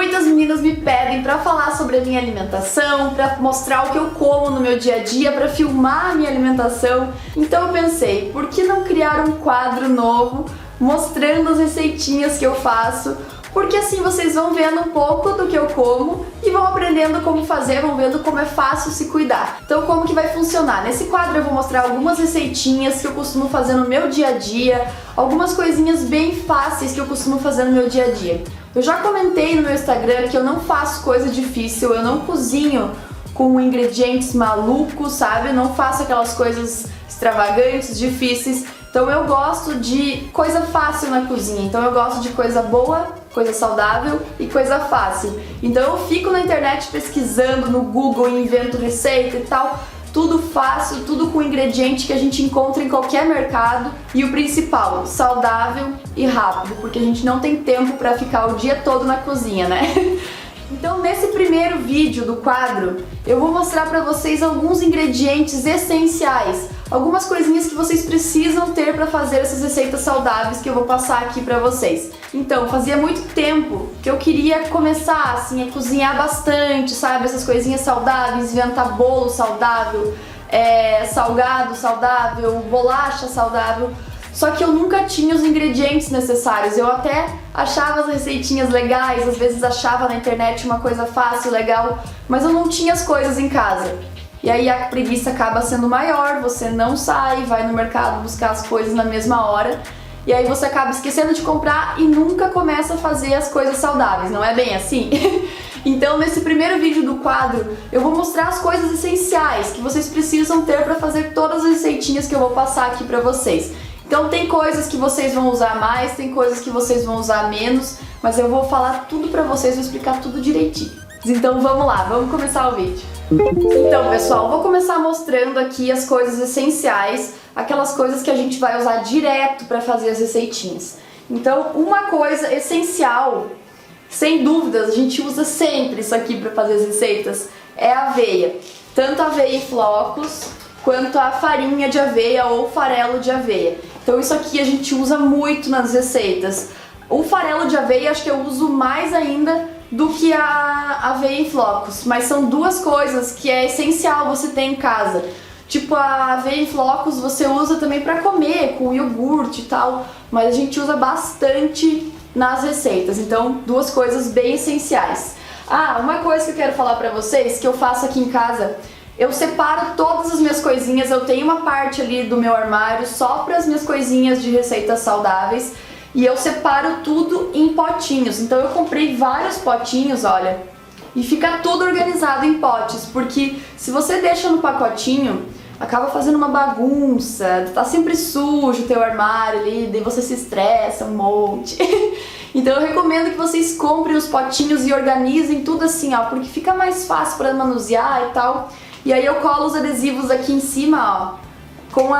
Muitas meninas me pedem para falar sobre a minha alimentação, para mostrar o que eu como no meu dia a dia, para filmar a minha alimentação. Então eu pensei, por que não criar um quadro novo mostrando as receitinhas que eu faço? Porque assim vocês vão vendo um pouco do que eu como e vão aprendendo como fazer, vão vendo como é fácil se cuidar. Então como que vai funcionar? Nesse quadro eu vou mostrar algumas receitinhas que eu costumo fazer no meu dia a dia, algumas coisinhas bem fáceis que eu costumo fazer no meu dia a dia. Eu já comentei no meu Instagram que eu não faço coisa difícil, eu não cozinho com ingredientes malucos, sabe? Eu não faço aquelas coisas extravagantes, difíceis. Então eu gosto de coisa fácil na cozinha, então eu gosto de coisa boa, coisa saudável e coisa fácil. Então eu fico na internet pesquisando no Google, invento receita e tal, tudo fácil, tudo com ingrediente que a gente encontra em qualquer mercado e o principal, saudável e rápido, porque a gente não tem tempo para ficar o dia todo na cozinha, né? Então nesse primeiro vídeo do quadro eu vou mostrar para vocês alguns ingredientes essenciais, algumas coisinhas que vocês precisam ter para fazer essas receitas saudáveis que eu vou passar aqui para vocês. Então fazia muito tempo que eu queria começar assim a cozinhar bastante, sabe, essas coisinhas saudáveis, inventar bolo saudável, salgado saudável, bolacha saudável. Só que eu nunca tinha os ingredientes necessários, eu até achava as receitinhas legais, às vezes achava na internet uma coisa fácil, legal, mas eu não tinha as coisas em casa. E aí a preguiça acaba sendo maior, você não sai, vai no mercado buscar as coisas na mesma hora, e aí você acaba esquecendo de comprar e nunca começa a fazer as coisas saudáveis, não é bem assim? Então nesse primeiro vídeo do quadro eu vou mostrar as coisas essenciais que vocês precisam ter para fazer todas as receitinhas que eu vou passar aqui para vocês. Então tem coisas que vocês vão usar mais, tem coisas que vocês vão usar menos, mas eu vou falar tudo pra vocês, vou explicar tudo direitinho. Então vamos lá, vamos começar o vídeo. Então pessoal, vou começar mostrando aqui as coisas essenciais, aquelas coisas que a gente vai usar direto pra fazer as receitinhas. Então uma coisa essencial, sem dúvidas, a gente usa sempre isso aqui pra fazer as receitas, é a aveia. Tanto a aveia em flocos, quanto a farinha de aveia ou farelo de aveia. Então isso aqui a gente usa muito nas receitas. O farelo de aveia acho que eu uso mais ainda do que a aveia em flocos, mas são duas coisas que é essencial você ter em casa. Tipo, a aveia em flocos você usa também para comer, com iogurte e tal, mas a gente usa bastante nas receitas, então duas coisas bem essenciais. Ah, uma coisa que eu quero falar pra vocês, que eu faço aqui em casa, eu separo todas as minhas coisinhas, eu tenho uma parte ali do meu armário só para as minhas coisinhas de receitas saudáveis e eu separo tudo em potinhos. Então eu comprei vários potinhos, olha, e fica tudo organizado em potes, porque se você deixa no pacotinho, acaba fazendo uma bagunça, tá sempre sujo o teu armário ali, daí você se estressa um monte. Então eu recomendo que vocês comprem os potinhos e organizem tudo assim, ó, porque fica mais fácil para manusear e tal. E aí eu colo os adesivos aqui em cima, ó, com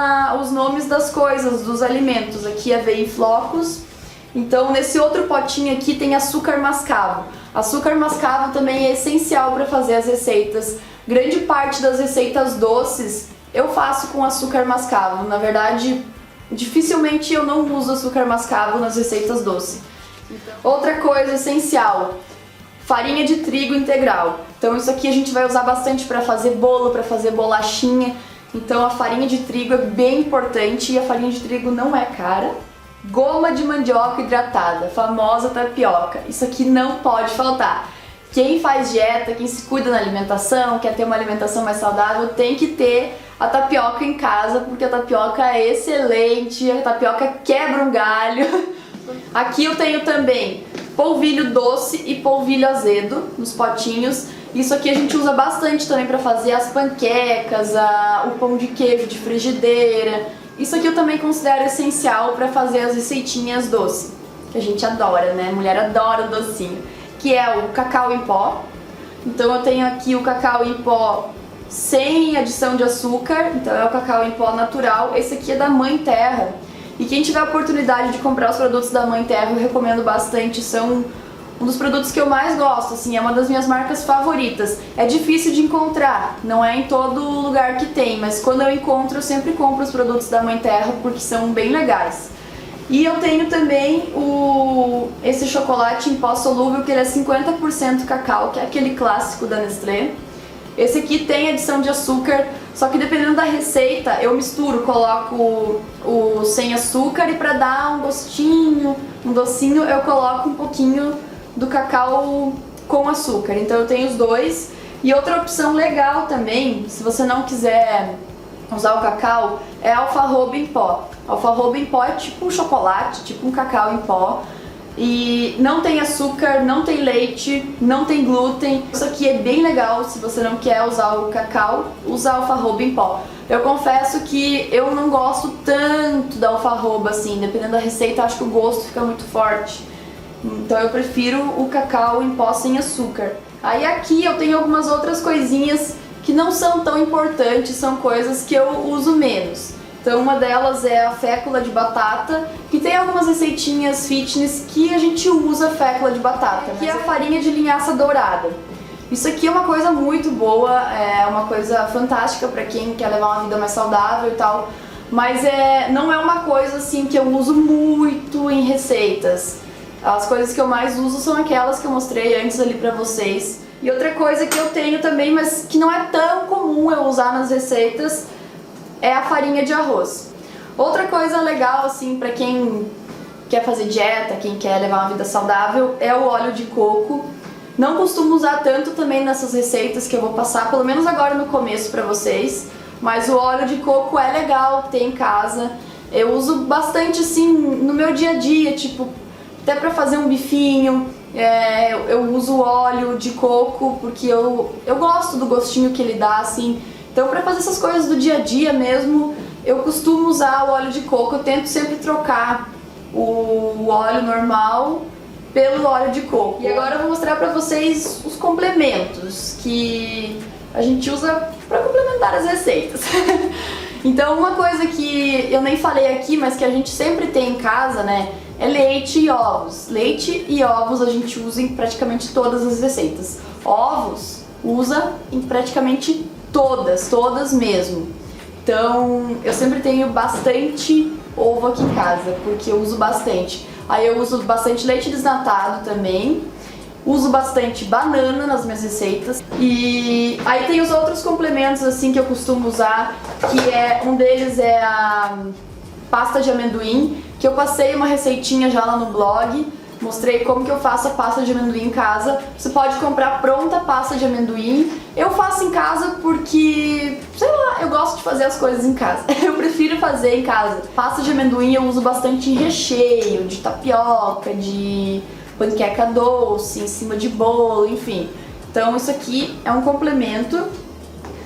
os nomes das coisas, dos alimentos. Aqui aveia em flocos. Então nesse outro potinho aqui tem açúcar mascavo. Açúcar mascavo também é essencial para fazer as receitas. Grande parte das receitas doces eu faço com açúcar mascavo. Na verdade, dificilmente eu não uso açúcar mascavo nas receitas doces. Outra coisa essencial, farinha de trigo integral. Então isso aqui a gente vai usar bastante para fazer bolo, para fazer bolachinha. Então a farinha de trigo é bem importante e a farinha de trigo não é cara. Goma de mandioca hidratada, famosa tapioca. Isso aqui não pode faltar. Quem faz dieta, quem se cuida na alimentação, quer ter uma alimentação mais saudável, tem que ter a tapioca em casa, porque a tapioca é excelente, a tapioca quebra um galho. Aqui eu tenho também polvilho doce e polvilho azedo nos potinhos. Isso aqui a gente usa bastante também para fazer as panquecas, o pão de queijo de frigideira. Isso aqui eu também considero essencial para fazer as receitinhas doce, que a gente adora, né? Mulher adora o docinho. Que é o cacau em pó. Então eu tenho aqui o cacau em pó sem adição de açúcar, então é o cacau em pó natural. Esse aqui é da Mãe Terra. E quem tiver a oportunidade de comprar os produtos da Mãe Terra, eu recomendo bastante, são um dos produtos que eu mais gosto, assim, é uma das minhas marcas favoritas. É difícil de encontrar, não é em todo lugar que tem, mas quando eu encontro, eu sempre compro os produtos da Mãe Terra porque são bem legais. E eu tenho também esse chocolate em pó solúvel, que ele é 50% cacau, que é aquele clássico da Nestlé. Esse aqui tem adição de açúcar, só que dependendo da receita eu misturo, coloco o sem açúcar e para dar um gostinho, um docinho, eu coloco um pouquinho do cacau com açúcar. Então eu tenho os dois. E outra opção legal também, se você não quiser usar o cacau, é alfarroba em pó. Alfarroba em pó é tipo um chocolate, tipo um cacau em pó. E não tem açúcar, não tem leite, não tem glúten. Isso aqui é bem legal se você não quer usar o cacau, usar alfarroba em pó. Eu confesso que eu não gosto tanto da alfarroba assim, dependendo da receita, acho que o gosto fica muito forte. Então eu prefiro o cacau em pó sem açúcar. Aí aqui eu tenho algumas outras coisinhas que não são tão importantes, são coisas que eu uso menos. Então uma delas é a fécula de batata, que tem algumas receitinhas fitness que a gente usa fécula de batata, que é a farinha de linhaça dourada. Isso aqui é uma coisa muito boa, é uma coisa fantástica para quem quer levar uma vida mais saudável e tal, mas não é uma coisa assim que eu uso muito em receitas. As coisas que eu mais uso são aquelas que eu mostrei antes ali pra vocês. E outra coisa que eu tenho também, mas que não é tão comum eu usar nas receitas, é a farinha de arroz. Outra coisa legal assim pra quem quer fazer dieta, quem quer levar uma vida saudável, é o óleo de coco. Não costumo usar tanto também nessas receitas que eu vou passar, pelo menos agora no começo pra vocês, mas o óleo de coco é legal ter em casa. Eu uso bastante assim no meu dia a dia, tipo, até pra fazer um bifinho, eu uso óleo de coco porque eu gosto do gostinho que ele dá, assim. Então pra fazer essas coisas do dia a dia mesmo, eu costumo usar o óleo de coco. Eu tento sempre trocar o óleo normal pelo óleo de coco. E agora eu vou mostrar pra vocês os complementos que a gente usa pra complementar as receitas. Então uma coisa que eu nem falei aqui, mas que a gente sempre tem em casa, né, é leite e ovos. Leite e ovos a gente usa em praticamente todas as receitas. Ovos usa em praticamente todas mesmo. Então eu sempre tenho bastante ovo aqui em casa, porque eu uso bastante. Aí eu uso bastante leite desnatado também. Uso bastante banana nas minhas receitas. E aí tem os outros complementos assim que eu costumo usar, que um deles é a pasta de amendoim, que eu passei uma receitinha já lá no blog, mostrei como que eu faço a pasta de amendoim em casa. Você pode comprar pronta a pasta de amendoim. Eu faço em casa porque, sei lá, eu gosto de fazer as coisas em casa. Eu prefiro fazer em casa. Pasta de amendoim eu uso bastante em recheio, de tapioca, de panqueca doce, em cima de bolo, enfim. Então isso aqui é um complemento.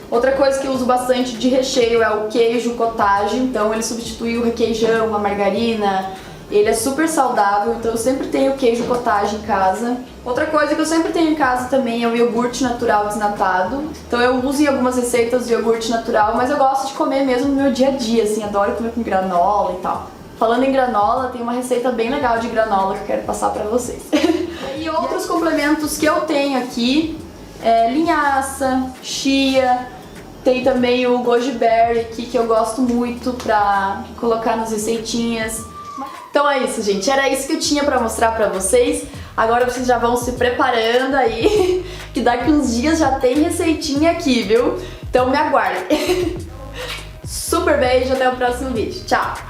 Outra coisa que eu uso bastante de recheio é o queijo cottage, então ele substitui o requeijão, a margarina. Ele é super saudável, então eu sempre tenho queijo cottage em casa. Outra coisa que eu sempre tenho em casa também é o iogurte natural desnatado. Então eu uso em algumas receitas de iogurte natural, mas eu gosto de comer mesmo no meu dia a dia, assim, adoro comer com granola e tal. Falando em granola, tem uma receita bem legal de granola que eu quero passar pra vocês. E outros complementos que eu tenho aqui é linhaça, chia, tem também o goji berry aqui que eu gosto muito pra colocar nas receitinhas. Então é isso, gente, era isso que eu tinha pra mostrar pra vocês. Agora vocês já vão se preparando aí, que daqui uns dias já tem receitinha aqui, viu? Então me aguardem. Super beijo, até o próximo vídeo. Tchau!